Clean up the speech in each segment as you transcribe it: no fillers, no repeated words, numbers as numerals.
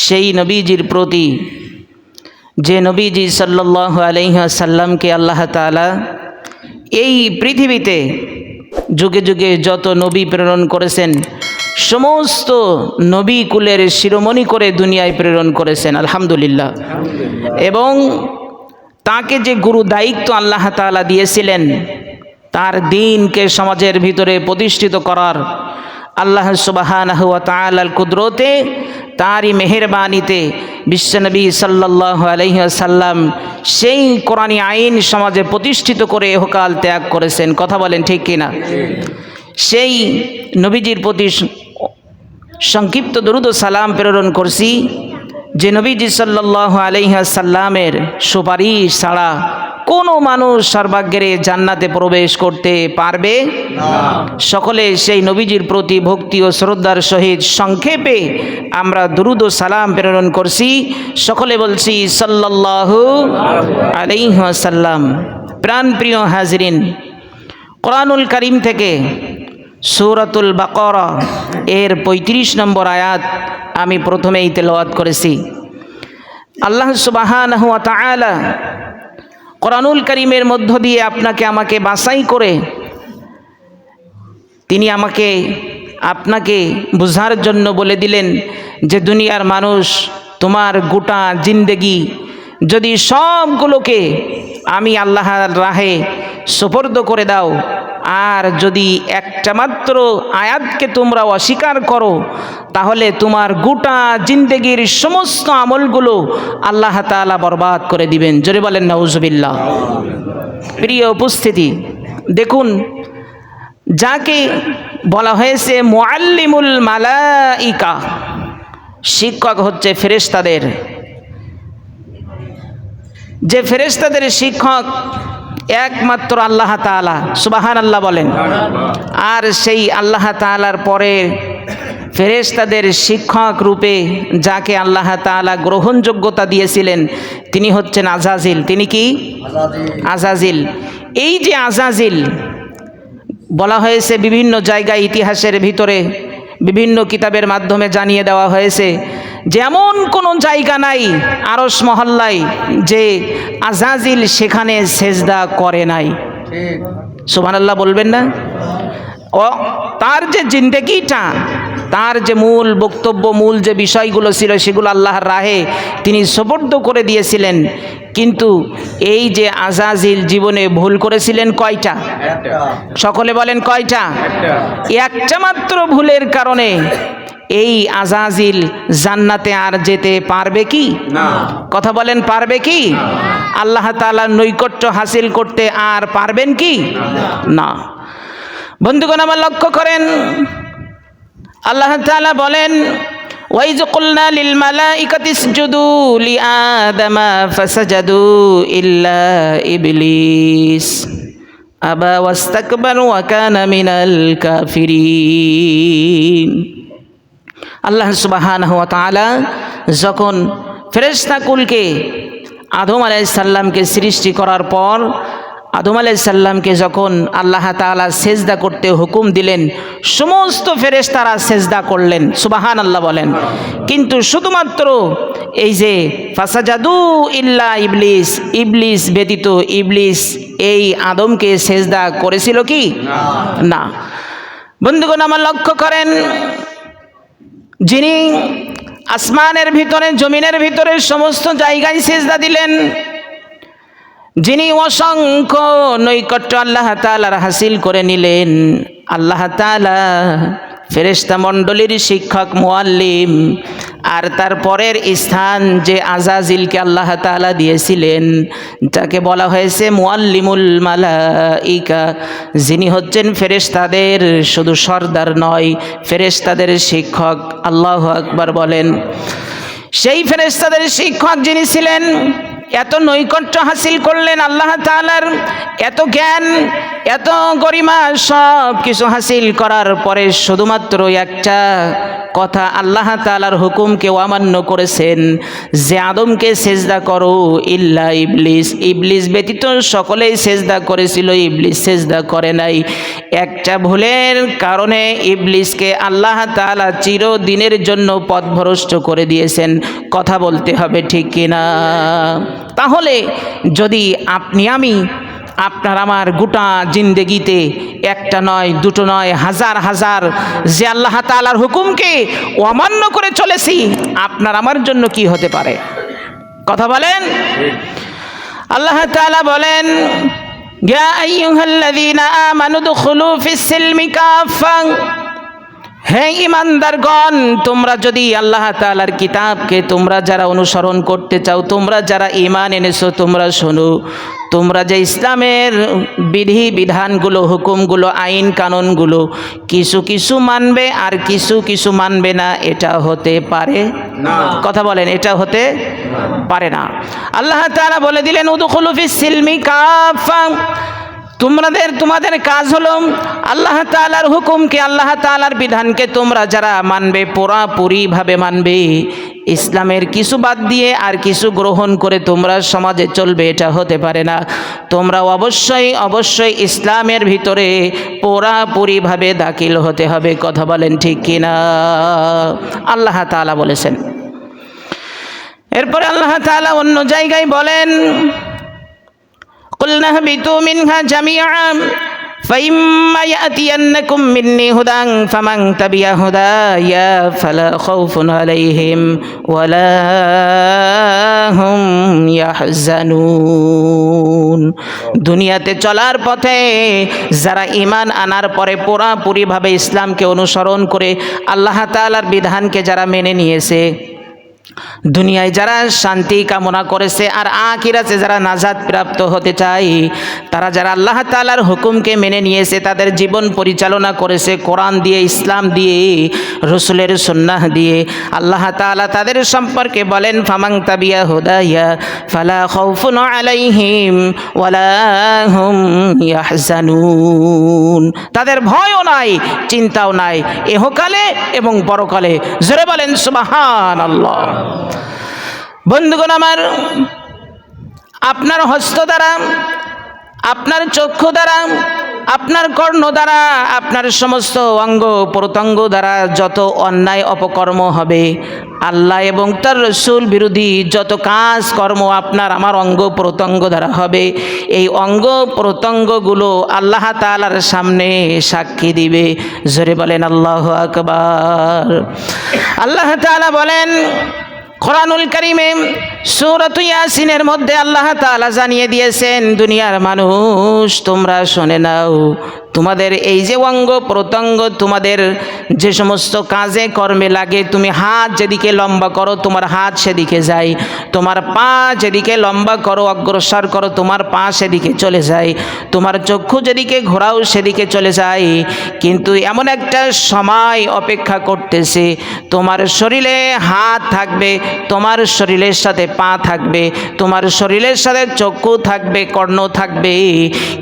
সেই নবীজির প্রতি, যে নবীজি সাল্লাল্লাহু আলাইহি ওয়াসাল্লামকে আল্লাহ তাআলা এই পৃথিবীতে যুগে যুগে যত নবী প্রেরণ করেছেন সমস্ত নবী কুলের শিরোমণি করে দুনিয়ায় প্রেরণ করেছেন, আলহামদুলিল্লাহ। এবং তাকে যে গুরু দায়িত্ব আল্লাহ তাআলা দিয়েছিলেন তার দ্বীনকে সমাজের ভিতরে প্রতিষ্ঠিত করার, আল্লাহ সুবহানাহু ওয়া তাআলার কুদরতে তারই মেহেরবানিতে বিশ্বনবী সাল্লাল্লাহু আলাইহি ওয়াসাল্লাম সেই কোরআনী আইন সমাজে প্রতিষ্ঠিত করে ইহকাল ত্যাগ করেছেন। কথা বলেন ঠিক কিনা? সেই নবীজির প্রতি সংক্ষিপ্ত দরুদ ও সালাম প্রেরণ করছি, যে নবীজি সাল্লাল্লাহু আলাইহি ওয়াসাল্লামের সুপারিশ ছাড়া কোনো মানুষ সর্বাগ্রে জান্নাতে প্রবেশ করতে পারবে না। সকলে সেই নবীজির প্রতি ভক্তি ও শ্রদ্ধার সহিত সংক্ষেপে আমরা দরুদ ও সালাম প্রেরণ করছি। সকলে বলছি সাল্লাল্লাহু আলাইহি ওয়াসাল্লাম। প্রাণপ্রিয় হাজরিন, কোরআনুল কারীম থেকে সূরাতুল বাকারা এর ৩৫ নম্বর আয়াত আমি প্রথমেই তেলাওয়াত করেছি। আল্লাহ সুবহানাহু ওয়া তাআলা কোরআনুল কারীমের মধ্য দিয়ে আপনাকে আমাকে বাছাই করে তিনি আমাকে আপনাকে বুঝার জন্য বলে দিলেন যে দুনিয়ার মানুষ, তোমার গোটা জিন্দেগি যদি সবগুলোকে আমি আল্লাহর রাহে সুপর্দ করে দাও, আর যদি একটা মাত্র আয়াতকে তোমরা অস্বীকার করো, তাহলে তোমার গোটা জিন্দেগির সমস্ত আমলগুলো আল্লাহ তাআলা বরবাদ করে দিবেন। জোরে বলেন নাউজুবিল্লাহ। প্রিয় উপস্থিতি, দেখুন যাকে বলা হয়েছে মুআল্লিমুল মালাইকা, শিক্ষক হচ্ছে ফেরেশতাদের, যে ফেরেশতাদের শিক্ষক একমাত্র আল্লাহ তাআলা, সুবহানাল্লাহ বলেন। আর সেই আল্লাহ তাআলার পরে ফেরেশতাদের শিক্ষক রূপে যাকে আল্লাহ তাআলা গ্রহণযোগ্যতা দিয়েছিলেন তিনি হচ্ছেন আজাজিল। তিনি কি? আজাজিল। এই যে আজাজিল বলা হয়েছে বিভিন্ন জায়গায় ইতিহাসের ভিতরে বিভিন্ন কিতাবের মাধ্যমে জানিয়ে দেওয়া হয়েছে যে এমন কোনো জায়গা নাই আরশ মহল্লায় যে আজাজিল সেখানে সেজদা করে নাই। সুবহানাল্লাহ বলবেন না? ও তার যে জিন্দেগিটা, তার যে মূল বক্তব্য, মূল যে বিষয়গুলো ছিল সেগুলো আল্লাহর রাহে তিনি সুপর্দ করে দিয়েছিলেন। কিন্তু এই যে আজাজিল জীবনে ভুল করেছিলেন কয়টা? সকলে বলেন কয়টা? একটা মাত্র ভুলের কারণে এই আজাজিল জান্নাতে আর যেতে পারবে কি? না। কথা বলেন পারবে কি? আল্লাহ তাআলার নৈকট্য হাসিল করতে আর পারবেন কি? না। বন্ধুগণ আমার লক্ষ্য করেন, আল্লাহ তাআলা বলেন ওয়াইজ কুলনা লিল মালাইকাতি ইসজুদু লিআদামা ফাসাজাদু ইল্লা ইবলিস আবা ওয়াস্তাকবারা ওয়া কানা মিনাল কাফিরিন। আল্লাহ সুবহানাহু ওয়া তাআলা যখন ফেরেশতাকুলকে আদম আলাইহিস সালামকে সৃষ্টি করার পর আদম আলাইহিস সালামকে যখন আল্লাহ তাআলা সেজদা করতে হুকুম দিলেন, সমস্ত ফেরেশতারা সেজদা করলেন, সুবহানাল্লাহ বলেন। কিন্তু শুধুমাত্র এই যে ফাসাজাদু ইল্লা ইবলিস, ইবলিস ব্যতীত, ইবলিস এই আদমকে সেজদা করেছিল কি? না। বন্ধুগণ আমার লক্ষ্য করেন, যিনি আসমানের ভিতরে জমিনের ভিতরে সমস্ত জায়গায় সেজদা দিলেন, যিনি অসংখ্য নৈকট্য আল্লাহ তাআলার হাসিল করে নিলেন, আল্লাহ তাআলা ফেরেশতা মণ্ডলীর শিক্ষক মুআল্লিম, আর তার পরের স্থান যে আজাজিলকে আল্লাহ তাআলা দিয়েছিলেন তাকে বলা হয়েছে মুআল্লিমুল মালাইকা, যিনি হচ্ছেন ফেরেশতাদের শুধু সর্দার নয়, ফেরেশতাদের শিক্ষক। আল্লাহু আকবার বলেন। সেই ফেরেশতাদের শিক্ষক যিনি ছিলেন, এত নৈকট্য হাসিল করলেন আল্লাহ তাআলার, এত জ্ঞান, এত গরিমা সব কিছু হাসিল করার পরে শুধুমাত্র একটা কথা আল্লাহ তাআলার হুকুমকে অমান্য করেছেন যে আদমকে সেজদা করো ইল্লা ইবলিস, ইবলিস ব্যতীত সকলেই সেজদা করেছিল, ইবলিস সেজদা করে নাই। একটা ভুলের কারণে ইবলিসকে আল্লাহ তাআলা চিরদিনের জন্য পথভ্রষ্ট করে দিয়েছেন। কথা বলতে হবে ঠিক কিনা? তাহলে যদি আপনি আমি আপনার আমার গোটা জিন্দেগিতে একটা নয় দুটো নয় হাজার হাজার যে আল্লাহ তাআলার হুকুমকে অমান্য করে চলেছি, আপনার আমার জন্য কি হতে পারে? কথা বলেন। আল্লাহ তাআলা বলেন, ইয়া আইয়ুহাল্লাযীনা আমানু দুখুলু ফিস-সিলমি কাফা, হে ইমানদারগণ, তোমরা যদি আল্লাহ তাআলার কিতাবকে তোমরা যারা অনুসরণ করতে চাও, তোমরা যারা ঈমান এনেছো, তোমরা শোনো, তোমরা যে ইসলামের বিধি বিধানগুলো, হুকুমগুলো, আইন কানুনগুলো কিছু কিছু মানবে আর কিছু কিছু মানবে না, এটা হতে পারে না। কথা বলেন, এটা হতে পারে না। আল্লাহ তাআলা বলে দিলেন উদখুলু ফিস-সিলমি কাফা, তোমাদের কাজ হলো আল্লাহ তাআলার হুকুমকে, আল্লাহ তাআলার বিধানকে তোমরা যারা মানবে, পুরাপুরিভাবে মানবে, ইসলামের কিছু বাদ দিয়ে আর কিছু গ্রহণ করে তোমরা সমাজে চলবে, এটা হতে পারে না। তোমরা অবশ্যই অবশ্যই ইসলামের ভিতরে পুরাপুরিভাবে দাখিল হতে হবে। কথা বলেন ঠিক কিনা? আল্লাহ তাআলা বলেছেন। এরপরে আল্লাহ তাআলা অন্য জায়গায় বলেন, قُلْنَا اهْبِطُوا مِنْهَا جَمِيعًا فَإِمَّا يَأْتِيَنَّكُم مِّنِّي هُدًى فَمَن تَبِعَ هُدَايَ فَلَا خَوْفٌ عَلَيْهِمْ وَلَا هُمْ يَحْزَنُونَ। দুনিয়াতে চলার পথে যারা ঈমান আনার পরে পুরাপুরিভাবে ইসলামকে অনুসরণ করে আল্লাহ তাআলার বিধানকে যারা মেনে নিয়েছে, দুনিয়ায় যারা শান্তি কামনা করেছে আর আখিরাতে যারা নাজাত প্রাপ্ত হতে চায়, তারা যারা আল্লাহ তাআলার হুকুমকে মেনে নিয়েছে, তাদের জীবন পরিচালনা করেছে কোরআন দিয়ে, ইসলাম দিয়ে, রসুলের সুন্নাহ দিয়ে, আল্লাহ তাআলা তাদের সম্পর্কে বলেন ফামান তাবিয়া হুদায়া ফালা খাউফুন আলাইহিম ওয়ালা হুম ইয়াহজানুন। তাদের ভয়ও নাই, চিন্তাও নাই, ইহকালে এবং পরকালে। জোরে বলেন সুবহানাল্লাহ। বন্ধুগণ আমার, আপনার হস্ত দ্বারা, আপনার চক্ষু দ্বারা, আপনার কর্ণ দ্বারা, আপনার সমস্ত অঙ্গ প্রত্যঙ্গ দ্বারা যত অন্যায় অপকর্ম হবে, আল্লাহ এবং তার রসুল বিরোধী যত কাজ কর্ম আপনার আমার অঙ্গ প্রত্যঙ্গ দ্বারা হবে, এই অঙ্গ প্রত্যঙ্গগুলো আল্লাহ তাআলার সামনে সাক্ষী দিবে। জোরে বলেন আল্লাহু আকবার। আল্লাহ তাআলা বলেন কোরআনুল কারীমে সূরাত ইয়াসিনের মধ্যে আল্লাহ তাআলা জানিয়ে দিয়েছেন, দুনিয়ার মানুষ তোমরা শুনে নাও, তোমাদের এই যে অঙ্গ প্রত্যঙ্গ, তোমাদের যে সমস্ত কাজে কর্মে লাগে, তুমি হাত যেদিকে লম্বা করো তোমার হাত সেদিকে যায়, তোমার পা যেদিকে লম্বা করো অগ্রসর করো তোমার পা সেদিকে চলে যায়, তোমার চক্ষু যেদিকে ঘোরাও সেদিকে চলে যায়। কিন্তু এমন একটা সময় অপেক্ষা করতেছে, তোমার শরীরে হাত থাকবে, তোমার শরীরের সাথে পা থাকবে, তোমার শরীরের সাথে চক্ষু থাকবে, কর্ণ থাকবে,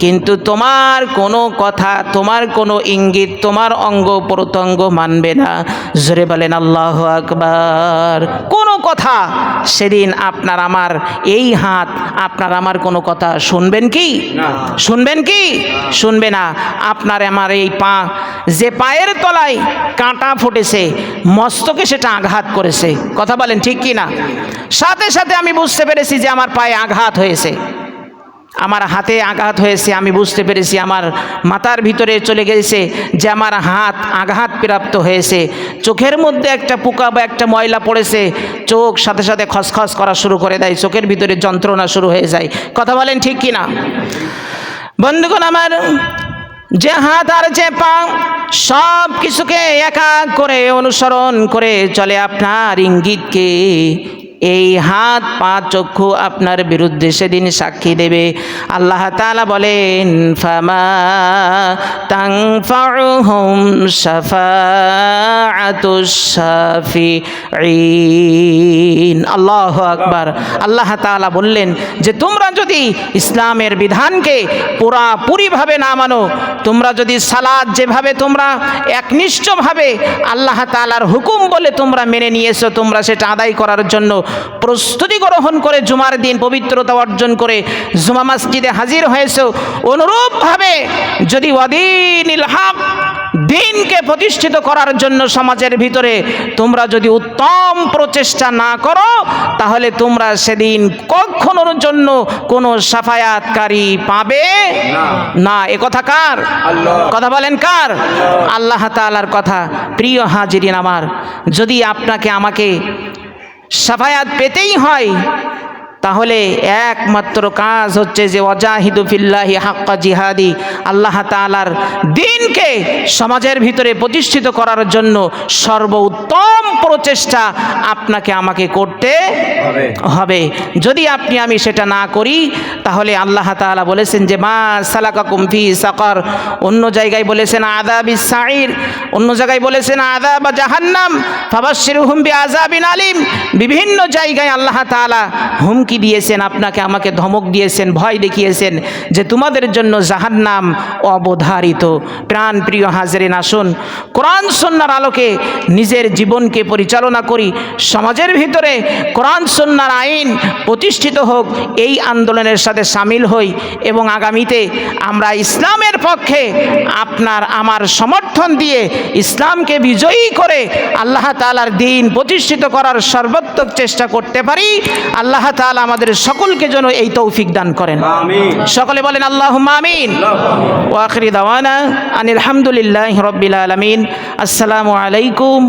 কিন্তু তোমার কোনো কথা, তোমার কোনো ইঙ্গিত, তোমার অঙ্গ প্রত্যঙ্গ মানবে না। জোরে বলেন আল্লাহু আকবার। কোনো কথা সেদিন আপনার আমার এই হাত, আপনার আমার কোনো কথা শুনবেন কি? শুনবেন কি? শুনবে না। আপনার আমার এই পা, যে পায়ের তলায় কাঁটা ফুটেছে, মস্তকে সেটা আঘাত করেছে। কথা বলেন ঠিক কি না? সাথে সাথে আমি বুঝতে পেরেছি যে আমার পায়ে আঘাত হয়েছে, আমার হাতে আঘাত হয়েছে, আমি বুঝতে পেরেছি আমার মাথার ভিতরে চলে গেছে যে আমার হাত আঘাত প্রাপ্ত হয়েছে, চোখের মধ্যে একটা পোকা বা একটা ময়লা পড়েছে, চোখ সাথে সাথে খসখস করা শুরু করে দেয়, চোখের ভিতরে যন্ত্রণা শুরু হয়ে যায়। কথা বলেন ঠিক কি না? বন্ধুগণ আমার, যে হাত আর যে পা সব কিছুকে এক এক করে অনুসরণ করে চলে আপনার ইঙ্গিতকে, এই হাত পা চক্ষু আপনার বিরুদ্ধে সেদিন সাক্ষী দেবে। আল্লাহ তাআলা বলেন ফামা তানফাউহুম শাফাআতুশ শাফিঈন। আল্লাহু আকবার। আল্লাহ তাআলা বললেন যে তোমরা যদি ইসলামের বিধানকে পুরাপুরিভাবে না মানো, তোমরা যদি সালাত যেভাবে তোমরা একনিষ্ঠভাবে আল্লাহ তাআলার হুকুম বলে তোমরা মেনে নিয়েছো, তোমরা সেটা আদায় করার জন্য প্রস্তুতি গ্রহণ করে জুমার দিন পবিত্রতা অর্জন করে জুমা মসজিদে হাজির হয়েছো, অনুরূপভাবে যদি ওয়াদিনিল হক দিনকে প্রতিষ্ঠিত করার জন্য সমাজের ভিতরে তোমরা যদি উত্তম প্রচেষ্টা না করো, তাহলে তোমরা সেদিন কখনোর জন্য কোনো সাফায়াতকারী পাবে না। এ কথা কার কথা? বলেন কার? আল্লাহ তাআলার কথা। প্রিয় হাজিরিন আমার, যদি আপনাকে আমাকে সাফায়াত পেতেই হয়, তাহলে একমাত্র কাজ হচ্ছে যে ওয়াজাহিদু ফিল্লাহি হাক্কা জিহাদি, আল্লাহ তাআলার দ্বীনকে সমাজের ভিতরে প্রতিষ্ঠিত করার জন্য সর্বোত্তম প্রচেষ্টা আপনাকে আমাকে করতে হবে। যদি আমি সেটা না করি, তাহলে আল্লাহ তাআলা বলেছেন যে মা সালাকাকুম ফি সাকার, অন্য জায়গায় বলেছেন আযাবিস সাঈর, অন্য জায়গায় বলেছেন আযাব জাহান্নাম ফাবাশশিরহুম বিআযাবিন আলিম। বিভিন্ন জায়গায় আল্লাহ তাআলা হুমকি দিয়েছেন, আপনাকে আমাকে ধমক দিয়েছেন, ভয় দেখিয়েছেন যে তোমাদের জন্য জাহান্নাম অবধারিত। প্রাণ প্রিয় হাজিরিন, আসুন কোরআন সুন্নাহর আলোকে নিজের জীবনকে পরিচালনা করি, সমাজের ভিতরে কোরআন সুন্নাহর আইন প্রতিষ্ঠিত হোক, এই আন্দোলনের সাথে সামিল হই এবং আগামীতে আমরা ইসলামের পক্ষে আপনার আমার সমর্থন দিয়ে ইসলামকে বিজয়ী করে আল্লাহ তাআলার দ্বীন প্রতিষ্ঠিত করার সর্বোত্তম চেষ্টা করতে পারি। আল্লাহ তাআলা আমাদের সকলকে যেন এই তৌফিক দান করেন। আমিন। সকলে বলেন আল্লাহুম্মা আমিন। ওয়া আখিরি দাওয়ানা আনিল হামদুলিল্লাহি রাব্বিল আলামিন। আসসালামু আলাইকুম।